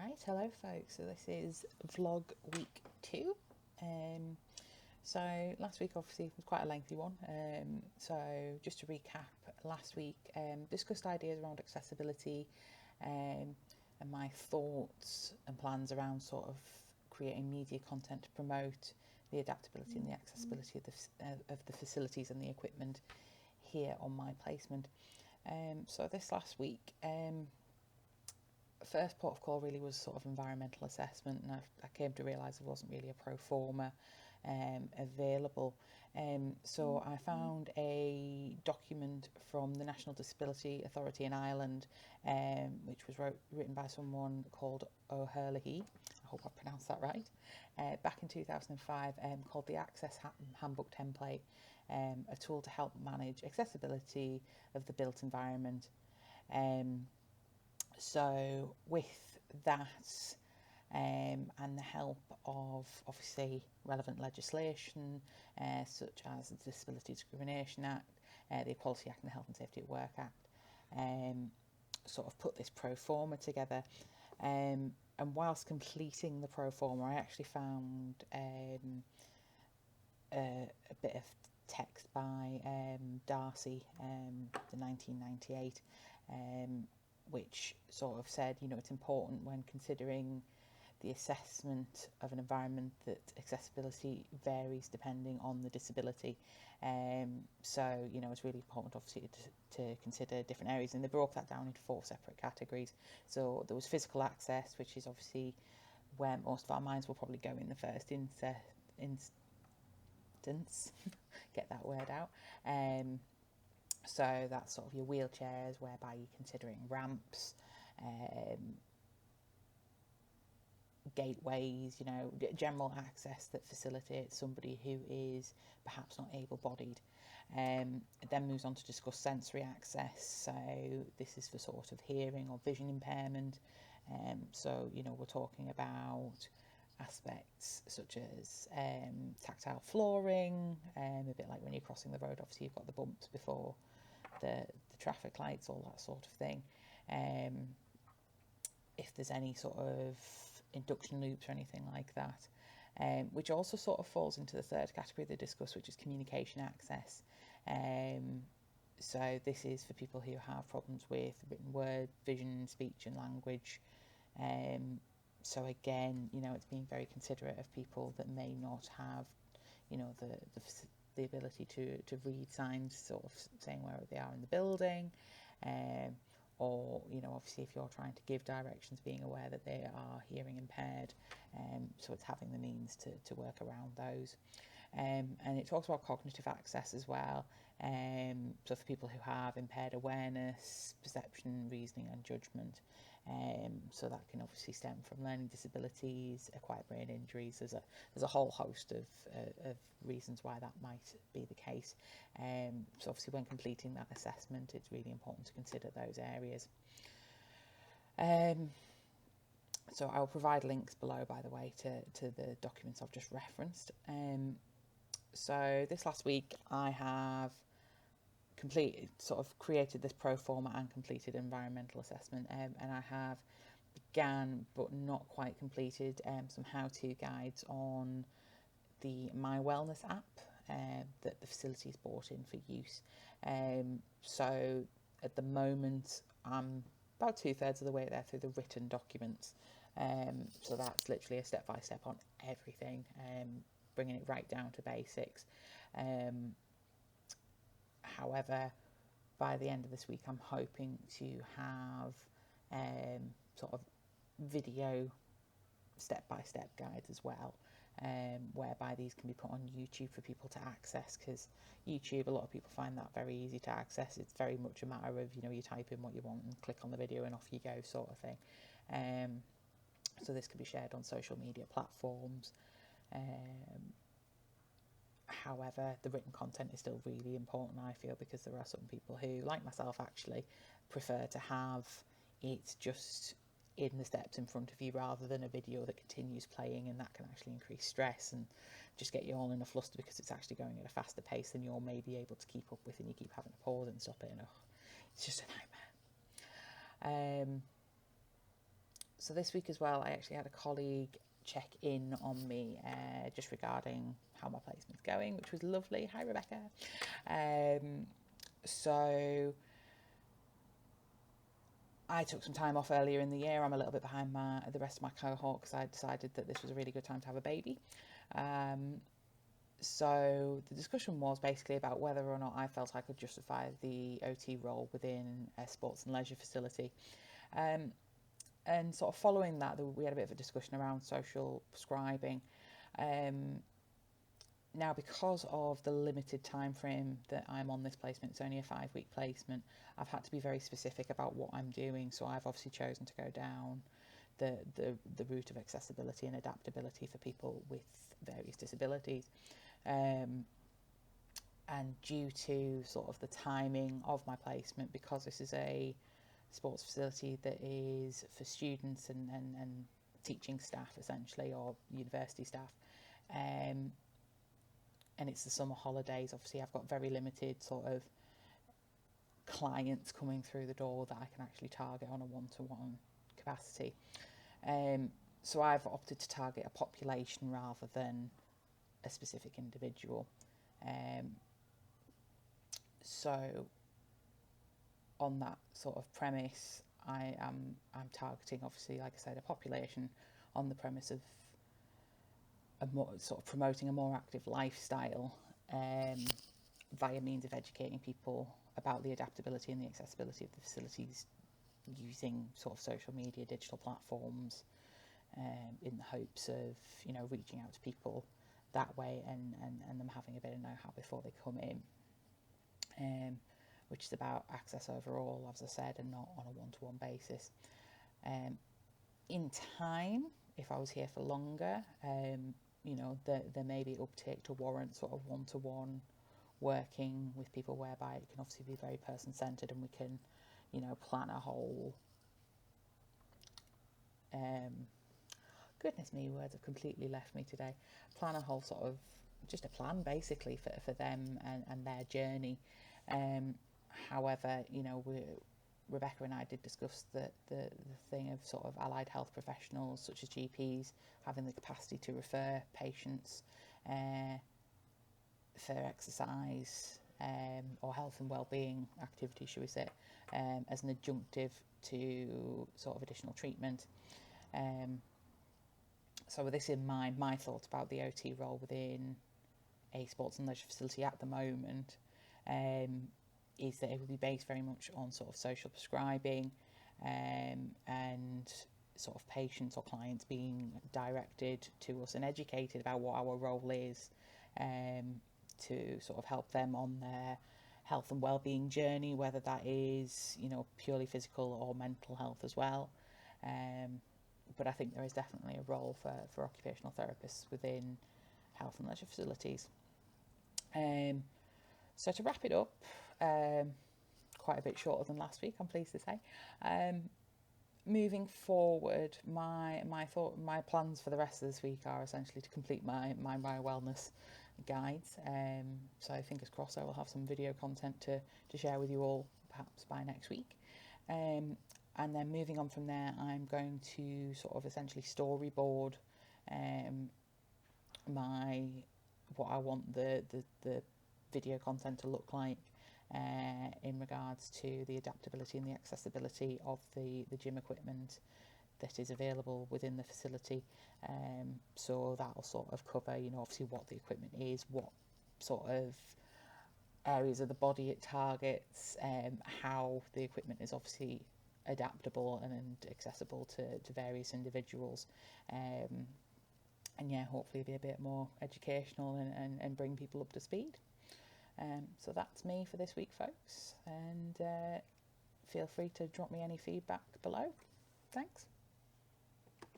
Right, hello folks. So this is vlog week 2. So last week obviously was quite a lengthy one. So just to recap, last week discussed ideas around accessibility and my thoughts and plans around sort of creating media content to promote the adaptability and the accessibility of the facilities and the equipment here on my placement. So this last week, first port of call really was sort of environmental assessment, and I came to realise there wasn't really a pro forma available. So I found a document from the National Disability Authority in Ireland, which was written by someone called O'Herlihy. I hope I pronounced that right. Back in 2005, called the Access Handbook Template, a tool to help manage accessibility of the built environment. So with that, and the help of obviously relevant legislation, such as the Disability Discrimination Act, the Equality Act and the Health and Safety at Work Act, sort of put this pro forma together. And whilst completing the pro forma, I actually found a bit of text by Darcy, the 1998, which sort of said, you know, it's important when considering the assessment of an environment that accessibility varies depending on the disability. So, you know, it's really important obviously to consider different areas, and they broke that down into 4 separate categories. So there was physical access, which is obviously where most of our minds will probably go in the first instance. Get that word out. So that's sort of your wheelchairs, whereby you're considering ramps, gateways, you know, general access that facilitates somebody who is perhaps not able-bodied. It then moves on to discuss sensory access. So this is for sort of hearing or vision impairment. So, you know, we're talking about aspects such as tactile flooring, a bit like when you're crossing the road, obviously you've got the bumps before the traffic lights, all that sort of thing. If there's any sort of induction loops or anything like that, which also sort of falls into the third category they discuss, which is communication access. So this is for people who have problems with written word, vision, speech and language. So again, you know, it's being very considerate of people that may not have, you know, the ability to read signs, sort of saying where they are in the building, or, you know, obviously if you're trying to give directions, being aware that they are hearing impaired, so it's having the means to work around those. And it talks about cognitive access as well, so for people who have impaired awareness, perception, reasoning and judgment. So that can obviously stem from learning disabilities, acquired brain injuries. There's a whole host of reasons why that might be the case. So obviously when completing that assessment, it's really important to consider those areas. So I'll provide links below, by the way, to the documents I've just referenced. So this last week I have created this pro forma and completed environmental assessment, and I have began but not quite completed some how-to guides on the My Wellness app that the facility's brought in for use. So at the moment I'm about 2/3 of the way there through the written documents, so that's literally a step-by-step on everything, bringing it right down to basics. However, by the end of this week, I'm hoping to have sort of video step-by-step guides as well, whereby these can be put on YouTube for people to access, because YouTube, a lot of people find that very easy to access. It's very much a matter of, you know, you type in what you want and click on the video and off you go, sort of thing. So this can be shared on social media platforms. However, the written content is still really important, I feel, because there are some people who, like myself actually, prefer to have it just in the steps in front of you rather than a video that continues playing, and that can actually increase stress and just get you all in a fluster because it's actually going at a faster pace than you're maybe able to keep up with, and you keep having to pause and stop it, and it's just a nightmare. So this week as well, I actually had a colleague check in on me just regarding how my placement's going, which was lovely. Hi, Rebecca. So I took some time off earlier in the year. I'm a little bit behind the rest of my cohort because I decided that this was a really good time to have a baby. So the discussion was basically about whether or not I felt I could justify the OT role within a sports and leisure facility. And sort of following that, we had a bit of a discussion around social prescribing. Now, because of the limited time frame that I'm on this placement, it's only a 5-week placement, I've had to be very specific about what I'm doing. So I've obviously chosen to go down the route of accessibility and adaptability for people with various disabilities. And due to sort of the timing of my placement, because this is a sports facility that is for students and teaching staff essentially, or university staff, and it's the summer holidays, obviously I've got very limited sort of clients coming through the door that I can actually target on a one-to-one capacity. So I've opted to target a population rather than a specific individual. So on that sort of premise, I'm targeting, obviously, like I said, a population on the premise of a more sort of promoting a more active lifestyle via means of educating people about the adaptability and the accessibility of the facilities using sort of social media, digital platforms, in the hopes of, you know, reaching out to people that way and them having a bit of know-how before they come in. Which is about access overall, as I said, and not on a one-to-one basis. In time, if I was here for longer, you know, there may be uptake to warrant sort of one-to-one working with people, whereby it can obviously be very person-centred and we can, you know, plan a whole... goodness me, words have completely left me today. Plan a whole sort of, just a plan basically for them and their journey. However, you know, Rebecca and I did discuss the thing of sort of allied health professionals such as GPs having the capacity to refer patients for exercise or health and wellbeing activities, shall we say, as an adjunctive to sort of additional treatment. So with this in mind, my thoughts about the OT role within a sports and leisure facility at the moment is that it will be based very much on sort of social prescribing and sort of patients or clients being directed to us and educated about what our role is to sort of help them on their health and wellbeing journey, whether that is, you know, purely physical or mental health as well. But I think there is definitely a role for occupational therapists within health and leisure facilities. So to wrap it up, quite a bit shorter than last week, I'm pleased to say. Moving forward, my plans for the rest of this week are essentially to complete my wellness guides. So fingers crossed I will have some video content to share with you all perhaps by next week. And then moving on from there, I'm going to sort of essentially storyboard what I want the video content to look like in regards to the adaptability and the accessibility of the gym equipment that is available within the facility. So that'll sort of cover, you know, obviously what the equipment is, what sort of areas of the body it targets, how the equipment is obviously adaptable and accessible to various individuals, and yeah, hopefully be a bit more educational and bring people up to speed. So that's me for this week, folks, and feel free to drop me any feedback below. Thanks.